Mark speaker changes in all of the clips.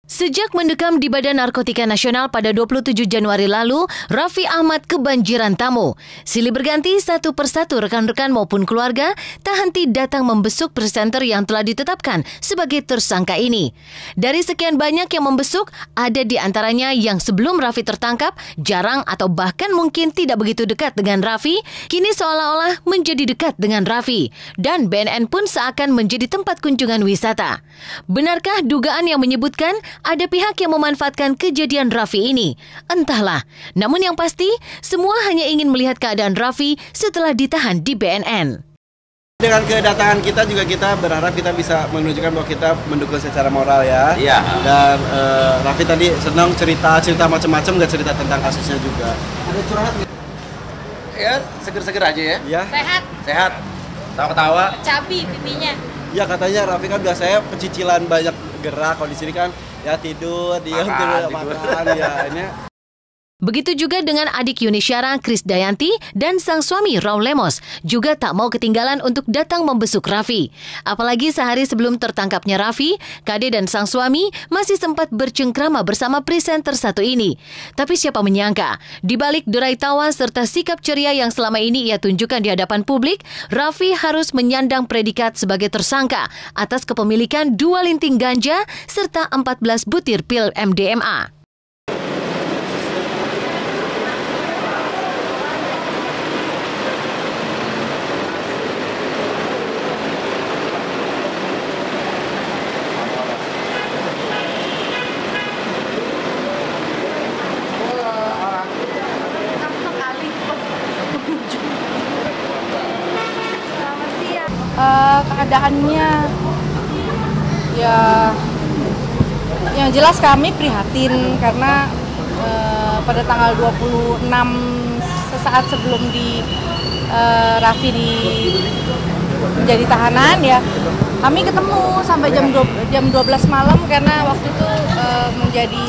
Speaker 1: Sejak mendekam di Badan Narkotika Nasional pada 27 Januari lalu, Raffi Ahmad kebanjiran tamu. Silih berganti satu persatu rekan-rekan maupun keluarga tak henti datang membesuk presenter yang telah ditetapkan sebagai tersangka ini. Dari sekian banyak yang membesuk, ada di antaranya yang sebelum Raffi tertangkap, jarang atau bahkan mungkin tidak begitu dekat dengan Raffi, kini seolah-olah menjadi dekat dengan Raffi. Dan BNN pun seakan menjadi tempat kunjungan wisata. Benarkah dugaan yang menyebutkan ada pihak yang memanfaatkan kejadian Raffi ini? Entahlah. Namun yang pasti, semua hanya ingin melihat keadaan Raffi setelah ditahan di BNN.
Speaker 2: Dengan kedatangan kita juga kita berharap kita bisa menunjukkan bahwa kita mendukung secara moral ya. Iya. Dan Raffi tadi senang cerita macam-macam, nggak cerita tentang kasusnya juga. Ada curhat nggak?
Speaker 3: Ya, seger-seger aja ya.
Speaker 2: Ya.
Speaker 3: Sehat. Tawa-tawa.
Speaker 4: Cabi pipinya.
Speaker 2: Ya katanya Raffi kan biasanya pecicilan banyak gerak, kalau di sini kan ya tidur, diam, makan ya ini.
Speaker 1: Begitu juga dengan adik Yuni Syara, Krisdayanti, dan sang suami Raul Lemos juga tak mau ketinggalan untuk datang membesuk Raffi. Apalagi sehari sebelum tertangkapnya Raffi, Kade dan sang suami masih sempat bercengkrama bersama presenter satu ini. Tapi siapa menyangka, di balik derai tawa serta sikap ceria yang selama ini ia tunjukkan di hadapan publik, Raffi harus menyandang predikat sebagai tersangka atas kepemilikan 2 linting ganja serta 14 butir pil MDMA.
Speaker 4: Keadaannya ya yang jelas kami prihatin karena pada tanggal 26 sesaat sebelum Raffi menjadi tahanan ya kami ketemu sampai jam 12 malam karena waktu itu menjadi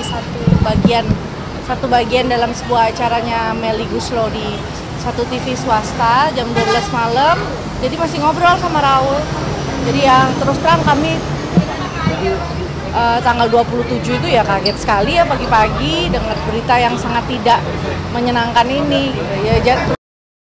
Speaker 4: satu bagian dalam sebuah acaranya Melly Guslo di satu TV swasta jam 12 malam. Jadi masih ngobrol sama Raul. Jadi ya terus terang kami tanggal 27 itu ya kaget sekali ya pagi-pagi dengar berita yang sangat tidak menyenangkan ini. Ya,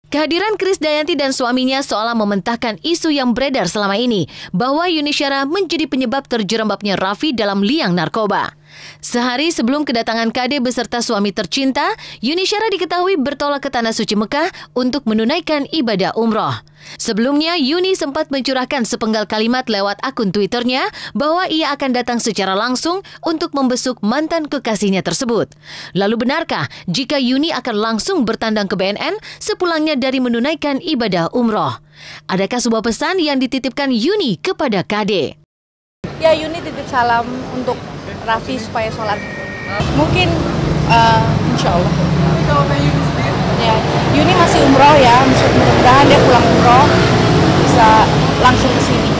Speaker 1: Kehadiran Krisdayanti dan suaminya seolah mementahkan isu yang beredar selama ini bahwa Yuni Syara menjadi penyebab terjerembabnya Raffi dalam liang narkoba. Sehari sebelum kedatangan Kade beserta suami tercinta, Yuni Syara diketahui bertolak ke Tanah Suci Mekah untuk menunaikan ibadah umroh. Sebelumnya, Yuni sempat mencurahkan sepenggal kalimat lewat akun Twitternya bahwa ia akan datang secara langsung untuk membesuk mantan kekasihnya tersebut. Lalu benarkah jika Yuni akan langsung bertandang ke BNN sepulangnya dari menunaikan ibadah umroh? Adakah sebuah pesan yang dititipkan Yuni kepada Kade?
Speaker 4: Ya, Yuni titip salam untuk Raffi supaya sholat. Mungkin insya Allah. Ya, Yuni masih umroh ya, mudah-mudahan dia pulang umroh bisa langsung ke sini.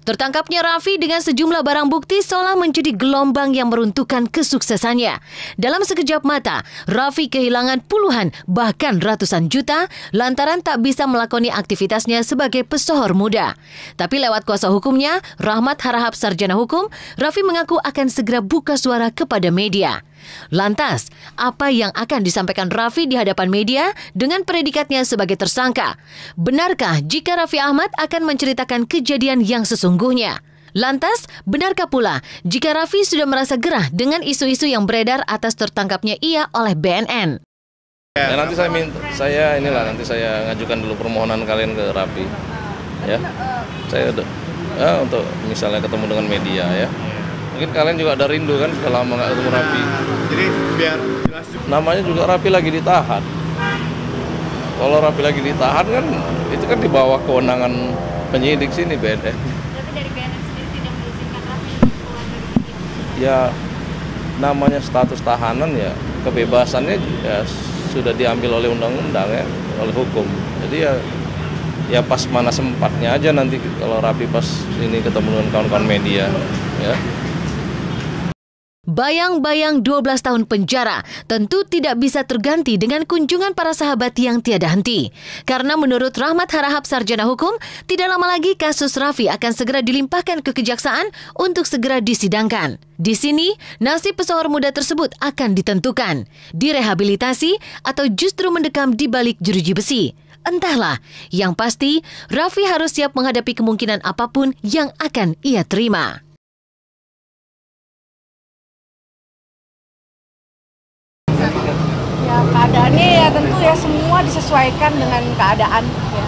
Speaker 1: Tertangkapnya Raffi dengan sejumlah barang bukti seolah menjadi gelombang yang meruntuhkan kesuksesannya. Dalam sekejap mata, Raffi kehilangan puluhan bahkan ratusan juta lantaran tak bisa melakoni aktivitasnya sebagai pesohor muda. Tapi lewat kuasa hukumnya, Rahmat Harahap Sarjana Hukum, Raffi mengaku akan segera buka suara kepada media. Lantas, apa yang akan disampaikan Raffi di hadapan media dengan predikatnya sebagai tersangka? Benarkah jika Raffi Ahmad akan menceritakan kejadian yang sesungguhnya? Lantas, benarkah pula jika Raffi sudah merasa gerah dengan isu-isu yang beredar atas tertangkapnya ia oleh BNN?
Speaker 5: Ya, nanti saya ngajukan dulu permohonan kalian ke Raffi. Ya. Untuk misalnya ketemu dengan media ya. Mungkin kalian juga ada rindu kan sudah lama nggak ketemu Raffi.
Speaker 2: Jadi biar jelas.
Speaker 5: Namanya juga Raffi lagi ditahan. Kalau Raffi lagi ditahan kan itu kan di bawah kewenangan penyidik sini BNN.
Speaker 4: Tapi dari BNN sendiri tidak mengizinkan Raffi keluar dari penyidik?
Speaker 5: Ya namanya status tahanan ya kebebasannya ya sudah diambil oleh undang-undang ya, oleh hukum. Jadi ya pas mana sempatnya aja nanti kalau Raffi pas ini ketemu dengan kawan-kawan media ya.
Speaker 1: Bayang-bayang 12 tahun penjara tentu tidak bisa terganti dengan kunjungan para sahabat yang tiada henti. Karena menurut Rahmat Harahap, sarjana hukum, tidak lama lagi kasus Raffi akan segera dilimpahkan ke kejaksaan untuk segera disidangkan. Di sini, nasib pesohor muda tersebut akan ditentukan, direhabilitasi atau justru mendekam di balik jeruji besi. Entahlah, yang pasti Raffi harus siap menghadapi kemungkinan apapun yang akan ia terima.
Speaker 4: Ya, keadaannya ya tentu ya semua disesuaikan dengan keadaan ya.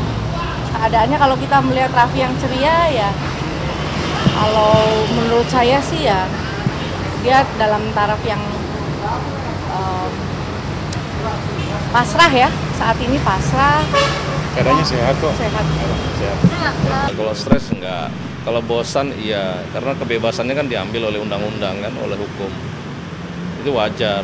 Speaker 4: Keadaannya kalau kita melihat Raffi yang ceria ya, kalau menurut saya sih ya dia dalam taraf yang pasrah ya, saat ini pasrah.
Speaker 6: Keadaannya sehat kok.
Speaker 4: Sehat.
Speaker 5: Kalau stres enggak, kalau bosan iya, karena kebebasannya kan diambil oleh undang-undang kan, oleh hukum. Itu wajar.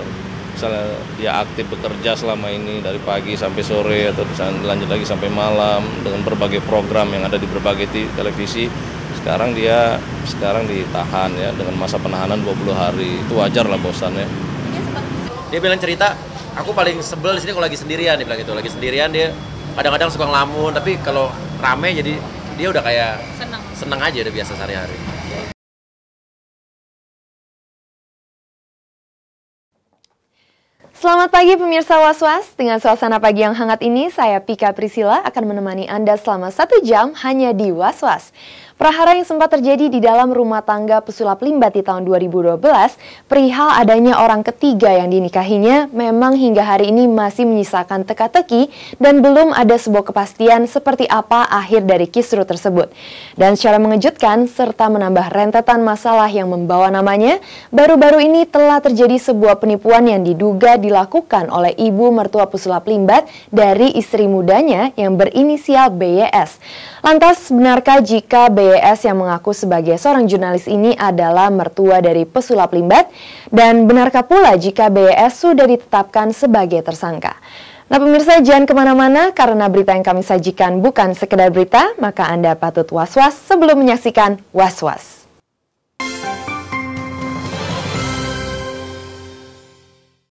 Speaker 5: Misalnya dia aktif bekerja selama ini dari pagi sampai sore atau bisa lanjut lagi sampai malam dengan berbagai program yang ada di berbagai televisi. Sekarang ditahan ya dengan masa penahanan 20 hari. Itu wajar lah bosannya.
Speaker 3: Dia bilang cerita, aku paling sebel di sini kalau lagi sendirian, dia bilang gitu. Lagi sendirian dia kadang-kadang suka ngelamun, tapi kalau rame jadi dia udah kayak seneng aja, udah biasa sehari-hari.
Speaker 7: Selamat pagi pemirsa Was-Was, dengan suasana pagi yang hangat ini saya Pika Priscilla akan menemani Anda selama 1 jam hanya di Was-Was. Prahara yang sempat terjadi di dalam rumah tangga pesulap Limbat di tahun 2012 perihal adanya orang ketiga yang dinikahinya memang hingga hari ini masih menyisakan teka-teki dan belum ada sebuah kepastian seperti apa akhir dari kisruh tersebut. Dan secara mengejutkan serta menambah rentetan masalah yang membawa namanya, baru-baru ini telah terjadi sebuah penipuan yang diduga dilakukan oleh ibu mertua pesulap Limbat dari istri mudanya yang berinisial BYS. Lantas, benarkah jika BYS yang mengaku sebagai seorang jurnalis ini adalah mertua dari pesulap Limbat? Dan benarkah pula jika BYS sudah ditetapkan sebagai tersangka? Nah pemirsa, jangan kemana-mana karena berita yang kami sajikan bukan sekedar berita, maka Anda patut was-was sebelum menyaksikan Was-Was.